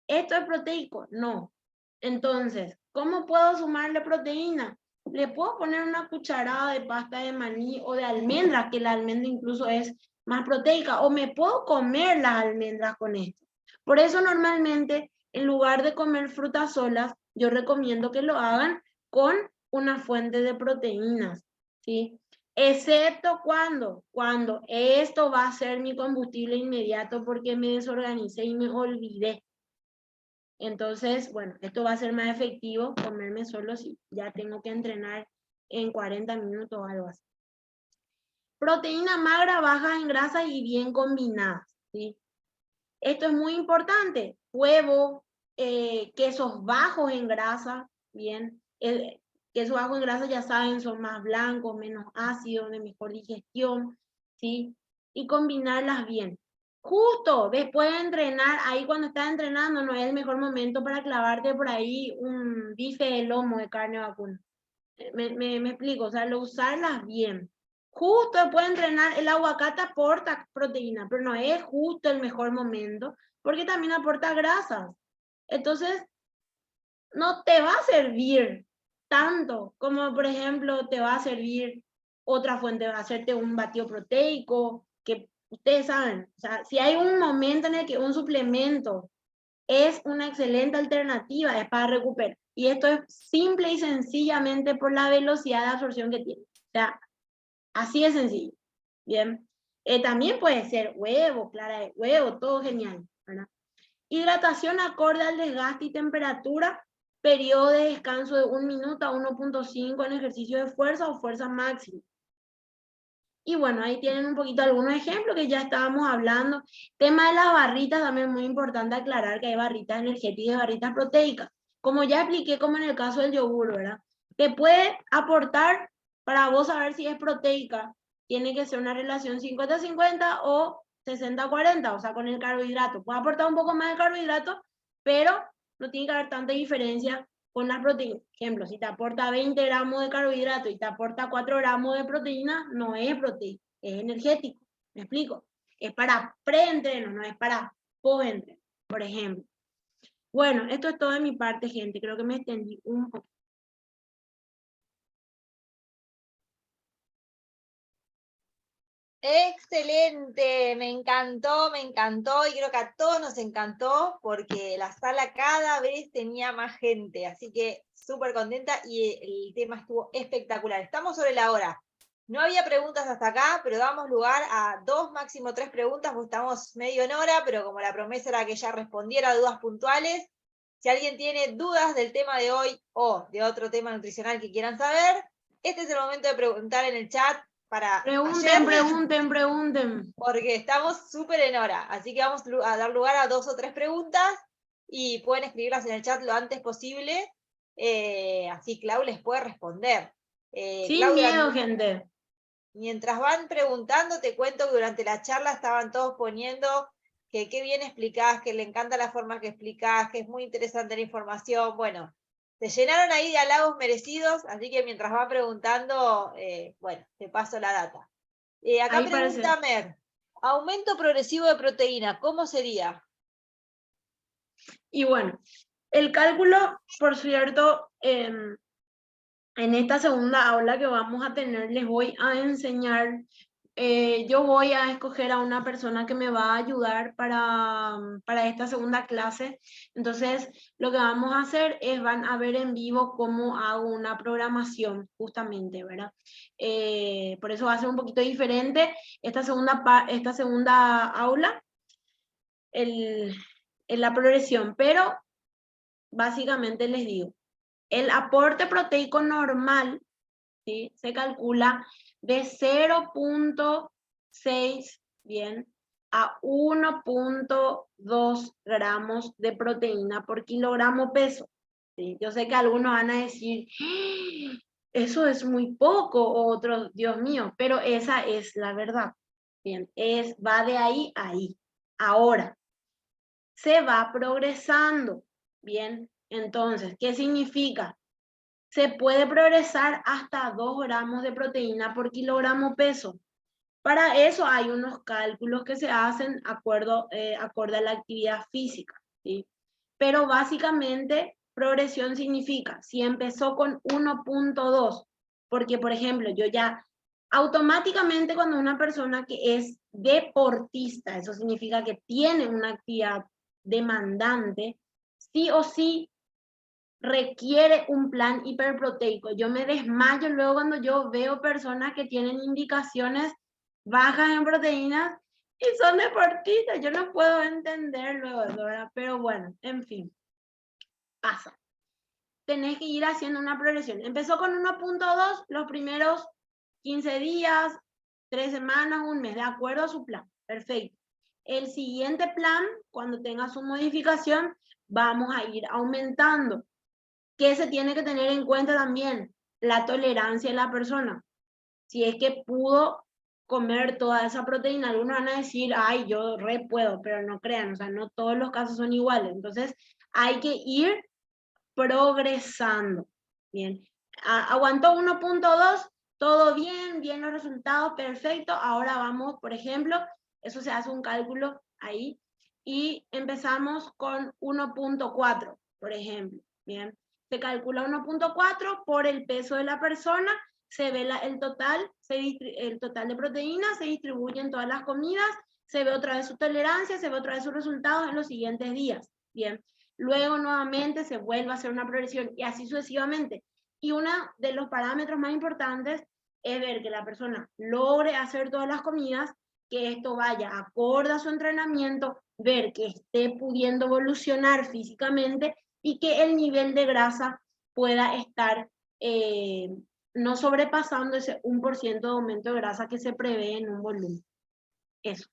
¿Esto es proteico? No. Entonces, ¿cómo puedo sumarle proteína? Le puedo poner una cucharada de pasta de maní o de almendras, que la almendra incluso es más proteica, o me puedo comer las almendras con esto. Por eso normalmente, en lugar de comer frutas solas, yo recomiendo que lo hagan con una fuente de proteínas, ¿sí? Excepto cuando esto va a ser mi combustible inmediato porque me desorganicé y me olvidé. Entonces, bueno, esto va a ser más efectivo comerme solo si ya tengo que entrenar en 40 minutos o algo así. Proteína magra, baja en grasa y bien combinadas, ¿sí? Esto es muy importante. Huevo, quesos bajos en grasa, bien. Quesos bajos en grasa, ya saben, son más blancos, menos ácidos, de mejor digestión, ¿sí? Y combinarlas bien. Justo después de entrenar, ahí cuando estás entrenando, no es el mejor momento para clavarte por ahí un bife de lomo de carne vacuna. Me explico, o sea, lo usarlas bien. Justo después de entrenar, el aguacate aporta proteína, pero no es justo el mejor momento, porque también aporta grasas. Entonces, no te va a servir tanto como, por ejemplo, te va a servir otra fuente, va a hacerte un batido proteico, que ustedes saben, o sea, si hay un momento en el que un suplemento es una excelente alternativa, es para recuperar. Y esto es simple y sencillamente por la velocidad de absorción que tiene. O sea, así de sencillo. Bien. También puede ser huevo, clara de huevo, todo genial, ¿verdad? Hidratación acorde al desgaste y temperatura, periodo de descanso de 1 minuto a 1.5 en ejercicio de fuerza o fuerza máxima. Y bueno, ahí tienen un poquito algunos ejemplos que ya estábamos hablando. Tema de las barritas, también es muy importante aclarar que hay barritas energéticas y barritas proteicas. Como ya expliqué, como en el caso del yogur, ¿verdad? Te puede aportar, para vos saber si es proteica, tiene que ser una relación 50-50 o 60-40, o sea, con el carbohidrato. Puede aportar un poco más de carbohidrato, pero no tiene que haber tanta diferencia con las proteínas. Ejemplo, si te aporta 20 gramos de carbohidrato y te aporta 4 gramos de proteína, no es proteína, es energético. ¿Me explico? Es para pre-entreno, no es para post-entreno, por ejemplo. Bueno, esto es todo de mi parte, gente. Creo que me extendí un poco. Excelente, me encantó y creo que a todos nos encantó porque la sala cada vez tenía más gente, así que súper contenta y el tema estuvo espectacular. Estamos sobre la hora. No había preguntas hasta acá, pero damos lugar a 2, máximo 3 preguntas, porque estamos medio en hora, pero como la promesa era que ella respondiera a dudas puntuales, si alguien tiene dudas del tema de hoy o de otro tema nutricional que quieran saber, este es el momento de preguntar en el chat para Pregunten, ayer, pregunten, pregunten. porque estamos súper en hora. Así que vamos a dar lugar a 2 o 3 preguntas y pueden escribirlas en el chat lo antes posible. Así Clau les puede responder. Sin Claudia, miedo, gente. mientras van preguntando, te cuento que durante la charla estaban todos poniendo que qué bien explicás, que le encanta la forma que explicás, que es muy interesante la información. Bueno, te llenaron ahí de halagos merecidos, así que mientras van preguntando, bueno, te paso la data. Acá Ahí parece. pregunta Mer, aumento progresivo de proteína, ¿cómo sería? Y bueno, el cálculo, por cierto, en esta segunda aula que vamos a tener, les voy a enseñar, yo voy a escoger a una persona que me va a ayudar para esta segunda clase. Entonces, lo que vamos a hacer es, van a ver en vivo cómo hago una programación, justamente, ¿verdad? Por eso va a ser un poquito diferente esta segunda aula, en la progresión, pero básicamente les digo, el aporte proteico normal, ¿sí?, se calcula de 0.6, bien, a 1.2 gramos de proteína por kilogramo peso. ¿Sí? Yo sé que algunos van a decir, eso es muy poco, otros, Dios mío, pero esa es la verdad. Bien, va de ahí a ahí. Ahora, se va progresando. Bien, entonces, ¿qué significa? Se puede progresar hasta 2 gramos de proteína por kilogramo peso. Para eso hay unos cálculos que se hacen acorde a la actividad física, ¿sí? Pero básicamente progresión significa, si empezó con 1.2, porque por ejemplo, yo ya automáticamente cuando una persona que es deportista, eso significa que tiene una actividad demandante, sí o sí requiere un plan hiperproteico. Yo me desmayo luego cuando yo veo personas que tienen indicaciones bajas en proteínas y son deportistas. Yo no puedo entender luego eso, ¿verdad? Pero bueno, en fin, pasa. Tenés que ir haciendo una progresión. Empezó con 1.2 los primeros 15 días, 3 semanas, un mes, de acuerdo a su plan. Perfecto. El siguiente plan, cuando tenga su modificación, vamos a ir aumentando. ¿Qué se tiene que tener en cuenta también? La tolerancia de la persona. Si es que pudo comer toda esa proteína, algunos van a decir, ay, yo re puedo, pero no crean, o sea, no todos los casos son iguales. Entonces, hay que ir progresando. Bien, aguantó 1.2, todo bien, bien los resultados, perfecto. Ahora vamos, por ejemplo, eso se hace un cálculo ahí, y empezamos con 1.4, por ejemplo. Bien, se calcula 1.4 por el peso de la persona, se ve el total de proteínas, se distribuye en todas las comidas, se ve otra vez su tolerancia, se ve otra vez sus resultados en los siguientes días. Bien, luego nuevamente se vuelve a hacer una progresión y así sucesivamente. Y uno de los parámetros más importantes es ver que la persona logre hacer todas las comidas, que esto vaya acorde a su entrenamiento, ver que esté pudiendo evolucionar físicamente y que el nivel de grasa pueda estar no sobrepasando ese 1% de aumento de grasa que se prevé en un volumen. Eso.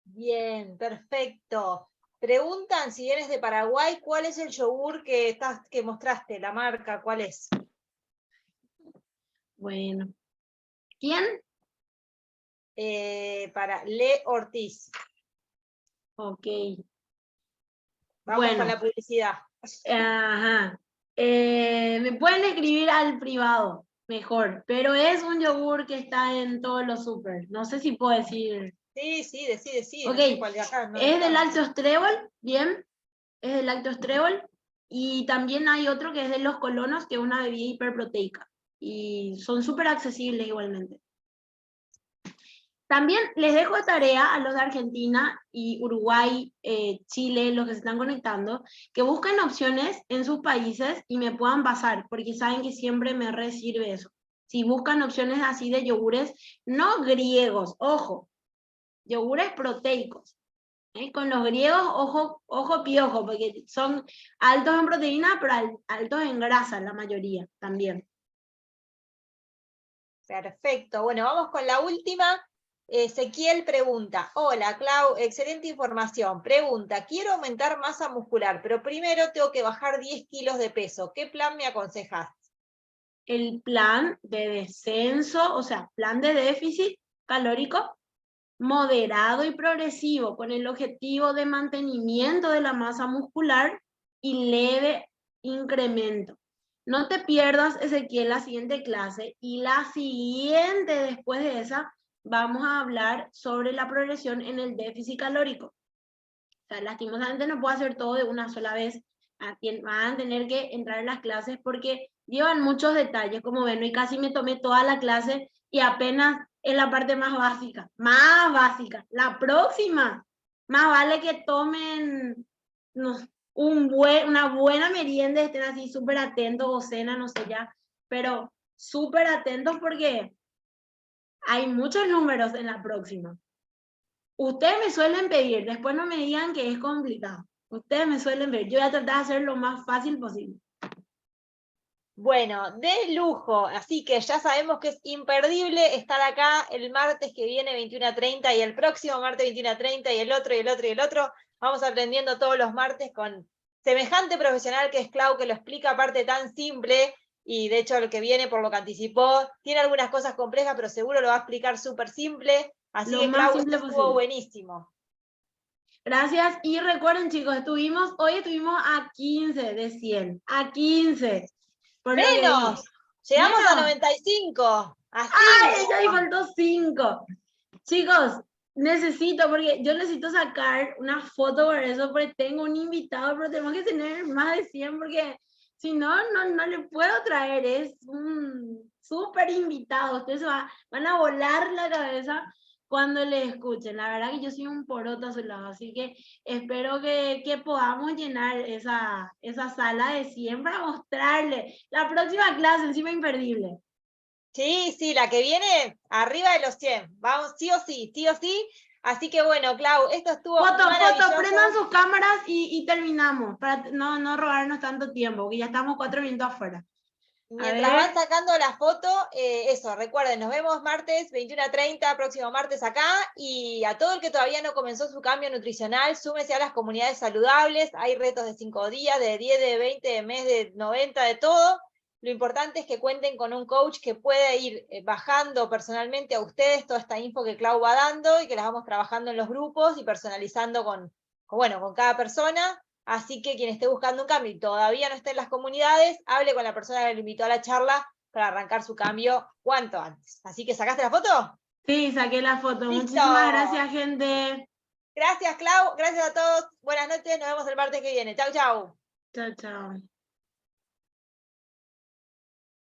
Bien, perfecto. Preguntan, si eres de Paraguay, ¿cuál es el yogur que mostraste? La marca, ¿cuál es? Bueno. ¿Quién? Para Le Ortiz. Ok. Vamos bueno, con la publicidad. Ajá. Me pueden escribir al privado, mejor, pero es un yogur que está en todos los super. No sé si puedo decir. Sí, decí, Ok, no sé cuál de acá. No es del estamos. lácteos trébol, bien, es del lácteos trébol, y también hay otro que es de los colonos, que es una bebida hiperproteica, y son súper accesibles igualmente. También les dejo de tarea a los de Argentina y Uruguay, Chile, los que se están conectando, que busquen opciones en sus países y me puedan pasar, porque saben que siempre me re sirve eso. Si buscan opciones así de yogures, no griegos, ojo, yogures proteicos. Con los griegos, ojo piojo, porque son altos en proteína, pero altos en grasa la mayoría también. Perfecto. Bueno, vamos con la última. Ezequiel pregunta, hola Clau, excelente información. Pregunta, quiero aumentar masa muscular, pero primero tengo que bajar 10 kilos de peso. ¿Qué plan me aconsejas? El plan de descenso, o sea, plan de déficit calórico moderado y progresivo, con el objetivo de mantenimiento de la masa muscular y leve incremento. No te pierdas, Ezequiel, la siguiente clase, y la siguiente después de esa vamos a hablar sobre la progresión en el déficit calórico. O sea, lastimosamente no puedo hacer todo de una sola vez. Van a tener que entrar en las clases porque llevan muchos detalles, como ven, y casi me tomé toda la clase y apenas en la parte más básica. Más básica. La próxima, más vale que tomen no, una buena merienda, estén así súper atentos, o cena, no sé ya, pero súper atentos porque hay muchos números en la próxima. Ustedes me suelen pedir, después no me digan que es complicado. Ustedes me suelen pedir, yo voy a tratar de hacer lo más fácil posible. Bueno, de lujo, así que ya sabemos que es imperdible estar acá el martes que viene 21:30 y el próximo martes 21:30 y el otro y el otro y el otro. Vamos aprendiendo todos los martes con semejante profesional que es Clau, que lo explica aparte tan simple, y de hecho lo que viene, por lo que anticipó, tiene algunas cosas complejas, pero seguro lo va a explicar súper simple. Así Lo que más Clau, esto simple estuvo posible. buenísimo. Gracias, y recuerden chicos, hoy estuvimos a 15 de 100, a 15. Por lo que Menos, llegamos a menos, 95. Así. ¡Ay! Ya me faltó 5. Chicos, yo necesito sacar una foto por eso, porque tengo un invitado, pero tenemos que tener más de 100, porque si no, no le puedo traer. Es un súper invitado. Ustedes van a volar la cabeza cuando le escuchen. La verdad que yo soy un poroto a su lado, así que espero que podamos llenar esa sala de 100 para mostrarle la próxima clase, encima imperdible. Sí, sí, la que viene arriba de los 100. Vamos, sí o sí, sí o sí. Así que bueno, Clau, esto estuvo maravilloso. Prendan sus cámaras y terminamos, para no robarnos tanto tiempo, porque ya estamos 4 minutos afuera. Mientras van sacando la foto, eso, recuerden, nos vemos martes 21:30, próximo martes acá, y a todo el que todavía no comenzó su cambio nutricional, súmese a las comunidades saludables, hay retos de 5 días, de 10, de 20, de mes, de 90, de todo. Lo importante es que cuenten con un coach que pueda ir bajando personalmente a ustedes toda esta info que Clau va dando y que las vamos trabajando en los grupos y personalizando con cada persona. Así que quien esté buscando un cambio y todavía no esté en las comunidades, hable con la persona que lo invitó a la charla para arrancar su cambio cuanto antes. Así que, ¿sacaste la foto? Sí, saqué la foto. ¡Listo! Muchísimas gracias, gente. Gracias, Clau. Gracias a todos. Buenas noches. Nos vemos el martes que viene. Chau, chau. Chao, chao.